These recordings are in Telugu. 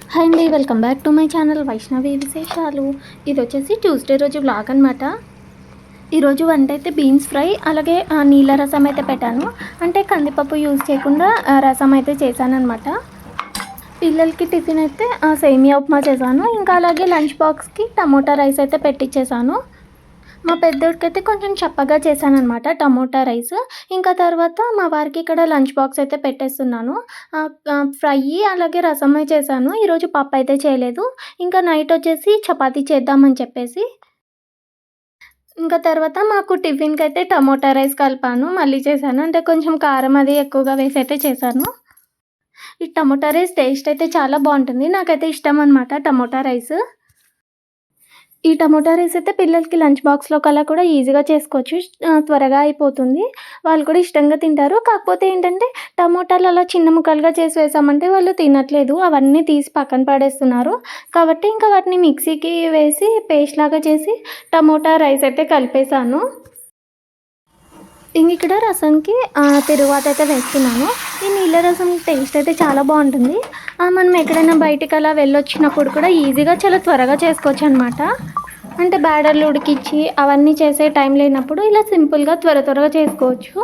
హాయ్ అండి, welcome back to my channel Vaishnavi విశేషాలు. ఇది వచ్చేసి ట్యూస్డే రోజు వ్లాగ్ అనమాట. ఈరోజు వంట అయితే బీన్స్ ఫ్రై, అలాగే నీళ్ళ రసం అయితే పెట్టాను. అంటే కందిపప్పు యూజ్ చేయకుండా రసం అయితే చేశానమాట. పిల్లలకి టిఫిన్ అయితే సేమియా ఉప్మా చేశాను. ఇంకా అలాగే లంచ్ బాక్స్కి టమోటా రైస్ అయితే పెట్టించేసాను. మా పెద్దోడికైతే కొంచెం చప్పగా చేశాననమాట టమోటా రైస్. ఇంకా తర్వాత మా వారికి ఇక్కడ లంచ్ బాక్స్ అయితే పెట్టేస్తున్నాను. ఫ్రై అలాగే రసమే చేశాను. ఈరోజు పప్పు అయితే చేయలేదు. ఇంకా నైట్ వచ్చేసి చపాతీ చేద్దామని చెప్పేసి. ఇంకా తర్వాత మాకు టిఫిన్‌కి అయితే టమోటా రైస్ కలిపాను. మళ్ళీ చేశాను. అంటే కొంచెం కారం అది ఎక్కువగా వేసి అయితే చేశాను. ఈ టమోటా రైస్ టేస్ట్ అయితే చాలా బావుంటుంది. నాకైతే ఇష్టం అనమాట టమోటా రైస్. ఈ టమోటా రైస్ అయితే పిల్లలకి లంచ్ బాక్స్‌లో కల్లా కూడా ఈజీగా చేసుకోవచ్చు. త్వరగా అయిపోతుంది. వాళ్ళు కూడా ఇష్టంగా తింటారు. కాకపోతే ఏంటంటే టమోటాలు అలా చిన్న ముక్కలుగా చేసి వేసామంటే వాళ్ళు తినట్లేదు. అవన్నీ తీసి పక్కన పడేస్తున్నారు. కాబట్టి ఇంకా వాటిని మిక్సీకి వేసి పేస్ట్ లాగా చేసి టమోటా రైస్ అయితే కలిపేసాను. ఇక్కడ రసంకి తిరువాత అయితే వేస్తున్నాను. ఈ నీళ్ళ రసం టేస్ట్ అయితే చాలా బాగుంటుంది. మనం ఎక్కడైనా బయటికి అలా వెళ్ళొచ్చినప్పుడు కూడా ఈజీగా చాలా త్వరగా చేసుకోవచ్చనమాట. అంటే బ్యాడర్లు ఉడికిచ్చి అవన్నీ చేసే టైం లేనప్పుడు ఇలా సింపుల్‌గా త్వరగా చేసుకోవచ్చు.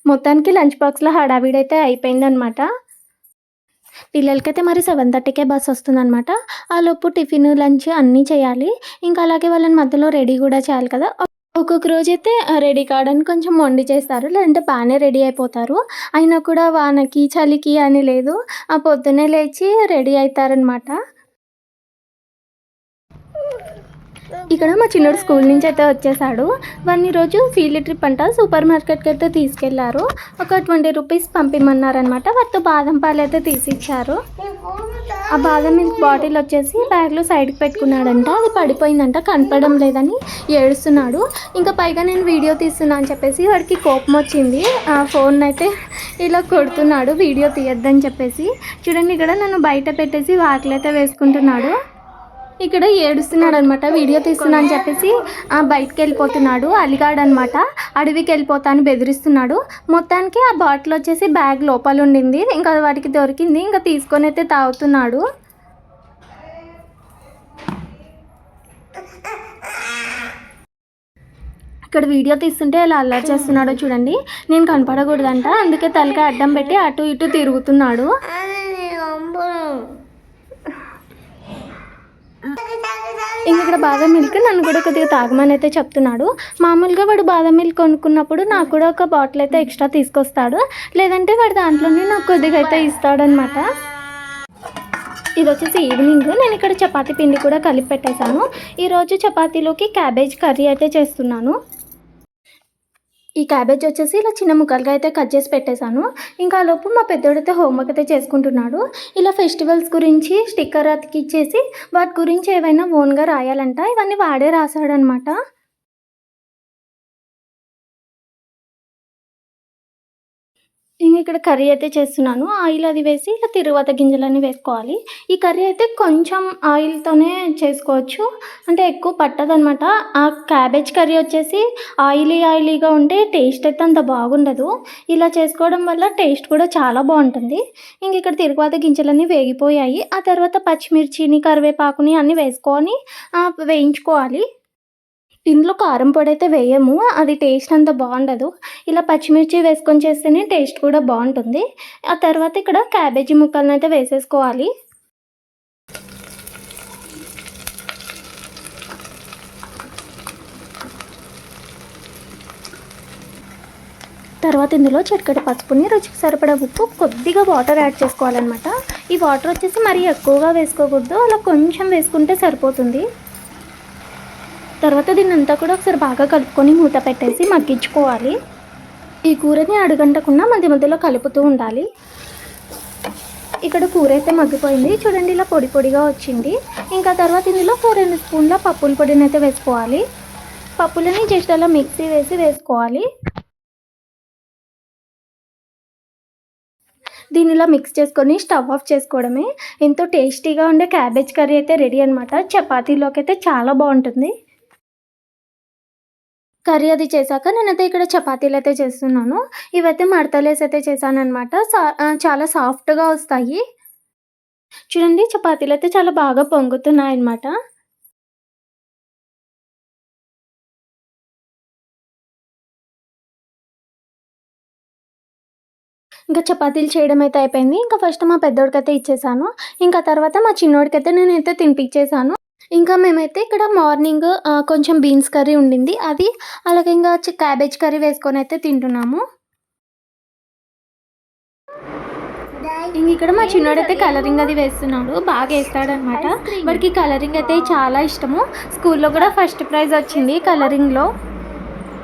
మొత్తానికి లంచ్ బాక్స్‌లో హడావిడైతే అయిపోయిందనమాట. పిల్లలకైతే మరి 7:30కే బస్ వస్తుందనమాట. ఆలోపు టిఫిన్, లంచ్ అన్నీ చేయాలి. ఇంకా అలాగే వాళ్ళని మధ్యలో రెడీ కూడా చేయాలి కదా! ఒక్కొక్క రోజైతే రెడీ కావడానికి కొంచెం మొండి చేస్తారు. లేదంటే బానే రెడీ అయిపోతారు. అయినా కూడా వానకి, చలికి అని లేదు. పొద్దున్నే లేచి రెడీ అయితారనమాట. ఇక్కడ మా చిన్నోడు స్కూల్ నుంచి అయితే వచ్చేసాడు. వాడిని ఈరోజు ఫీల్డ్ ట్రిప్ అంట సూపర్ మార్కెట్‌కి అయితే తీసుకెళ్లారు. ఒక 20 రూపీస్ పంపిమన్నారనమాట. వాటితో బాదం పాలు అయితే తీసిచ్చారు. ఆ బాదం మిల్క్ బాటిల్ వచ్చేసి బ్యాగ్‌లో సైడ్‌కి పెట్టుకున్నాడంట. అది పడిపోయిందంట. కనపడడం లేదని ఏడుస్తున్నాడు. ఇంకా పైగా నేను వీడియో తీస్తున్నా అని చెప్పేసి వాడికి కోపం వచ్చింది. ఫోన్ అయితే ఇలా కొడుతున్నాడు వీడియో తీయొద్దని చెప్పేసి. చూడండి, ఇక్కడ నన్ను బయట పెట్టేసి వాకిలైతే వేసుకుంటున్నాడు. ఇక్కడ ఏడుస్తున్నాడనమాట. వీడియో తీస్తున్నా అని చెప్పేసి బయటికెళ్ళిపోతున్నాడు. అలిగాడనమాట. అడవికెళ్ళిపోతా అని బెదిరిస్తున్నాడు. మొత్తానికి ఆ బాటిల్ వచ్చేసి బ్యాగ్ లోపల ఉండింది. ఇంకా వాడికి దొరికింది. ఇంకా తీసుకొని అయితే తాగుతున్నాడు. ఇక్కడ వీడియో తీస్తుంటే ఎలా అల్లరి చేస్తున్నాడో చూడండి. నేను కనపడకూడదంట, అందుకే తలకాయ అడ్డం పెట్టి అటు ఇటు తిరుగుతున్నాడు. ఇక్కడ బాదం మిల్క్ నన్ను కూడా కొద్దిగా తాగమని అయితే చెప్తున్నాడు. మామూలుగా వాడు బాదం మిల్క్ కొనుక్కున్నప్పుడు నాకు కూడా ఒక బాటిల్ అయితే ఎక్స్ట్రా తీసుకొస్తాడు. లేదంటే వాడు దాంట్లోనే నాకు కొద్దిగా అయితే ఇస్తాడనమాట. ఇది వచ్చేసి ఈవినింగ్. నేను ఇక్కడ చపాతీ పిండి కూడా కలిపి పెట్టేశాను. ఈరోజు చపాతీలోకి క్యాబేజ్ కర్రీ అయితే చేస్తున్నాను. ఈ క్యాబేజ్ వచ్చేసి ఇలా చిన్న ముక్కలుగా అయితే కట్ చేసి పెట్టేశాను. ఇంకా లోపు మా పెద్దోడైతే హోంవర్క్ అయితే చేసుకుంటున్నాడు. ఇలా ఫెస్టివల్స్ గురించి స్టిక్కర్ అతికిచ్చేసి వాటి గురించి ఏవైనా ఓన్గా రాయాలంట. ఇవన్నీ వాడే రాశాడనమాట. ఇక్కడ కర్రీ అయితే చేస్తున్నాను. ఆయిల్ అది వేసి ఇలా తిరువాత గింజలన్నీ వేసుకోవాలి. ఈ కర్రీ అయితే కొంచెం ఆయిల్‌తోనే చేసుకోవచ్చు. అంటే ఎక్కువ పట్టదనమాట. ఆ క్యాబేజ్ కర్రీ వచ్చేసి ఆయిలీగా ఉంటే టేస్ట్ అయితే అంత బాగుండదు. ఇలా చేసుకోవడం వల్ల టేస్ట్ కూడా చాలా బావుంటుంది. ఇక్కడ తిరువాత గింజలన్నీ వేగిపోయాయి. ఆ తర్వాత పచ్చిమిర్చిని, కరివేపాకుని అన్నీ వేసుకొని వేయించుకోవాలి. ఇందులో కారం పొడైతే వేయము. అది టేస్ట్ అంత బాగుండదు. ఇలా పచ్చిమిర్చి వేసుకొని చేస్తేనే టేస్ట్ కూడా బాగుంటుంది. ఆ తర్వాత ఇక్కడ క్యాబేజీ ముక్కలనైతే వేసేసుకోవాలి. తర్వాత ఇందులో చిటికెడు పసుపుని, రుచికి సరిపడా ఉప్పు, కొద్దిగా వాటర్ యాడ్ చేసుకోవాలన్నమాట. ఈ వాటర్ వచ్చేసి మరీ ఎక్కువగా వేసుకోకూడదు. అలా కొంచెం వేసుకుంటే సరిపోతుంది. తర్వాత దీన్నంతా కూడా ఒకసారి బాగా కలుపుకొని మూత పెట్టేసి మగ్గించుకోవాలి. ఈ కూరని అడుగంటకుండా మధ్య మధ్యలో కలుపుతూ ఉండాలి. ఇక్కడ కూర అయితే మగ్గిపోయింది. చూడండి, ఇలా పొడి పొడిగా వచ్చింది. ఇంకా తర్వాత ఇందులో 2 స్పూన్ల పప్పుల పొడిని అయితే వేసుకోవాలి. పప్పులని జస్ట్ అలా మిక్సీ వేసుకోవాలి. దీన్ని ఇలా మిక్స్ చేసుకొని స్టవ్ ఆఫ్ చేసుకోవడమే. ఎంతో టేస్టీగా ఉండే క్యాబేజ్ కర్రీ అయితే రెడీ అనమాట. చపాతీలోకి అయితే చాలా బాగుంటుంది. కర్రీ అది చేశాక నేనైతే ఇక్కడ చపాతీలైతే చేస్తున్నాను. ఇవైతే మడతలేసి అయితే చేశాననమాట. చాలా సాఫ్ట్‌గా వస్తాయి. చూడండి చపాతీలయితే చాలా బాగా పొంగుతున్నాయన్నమాట. ఇంకా చపాతీలు చేయడం అయితే అయిపోయింది. ఇంకా ఫస్ట్ మా పెద్దోడికైతే ఇచ్చేసాను. ఇంకా తర్వాత మా చిన్నోడికైతే నేనైతే తినిపిచ్చేసాను. ఇంకా మేమైతే ఇక్కడ మార్నింగ్ కొంచెం బీన్స్ కర్రీ ఉండింది. అది అలాగే ఇంగా క్యాబేజ్ కర్రీ వేసుకొనైతే తింటున్నాము. ఇక్కడ మా చిన్నోడైతే కలరింగ్ అది వేస్తున్నాడు. బాగా ఏస్తాడనమాట. వాడికి కలరింగ్ అయితే చాలా ఇష్టము. స్కూల్లో కూడా ఫస్ట్ ప్రైజ్ వచ్చింది కలరింగ్‌లో.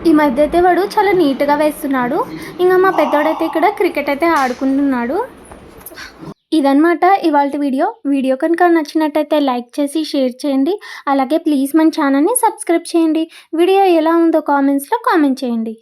ఈ మధ్య అయితే వాడు చాలా నీట్‌గా వేస్తున్నాడు. ఇంగా మా పెద్దోడైతే ఇక్కడ క్రికెట్ అయితే ఆడుకుంటున్నాడు. ఇదనమాట ఇవాల్టి వీడియో. వీడియో కనుక నచ్చినట్టయితే లైక్ చేసి, షేర్ చేయండి. అలాగే ప్లీజ్ మన ఛానల్‌ని సబ్స్క్రైబ్ చేయండి. వీడియో ఎలా ఉందో కామెంట్స్‌లో కామెంట్ చేయండి.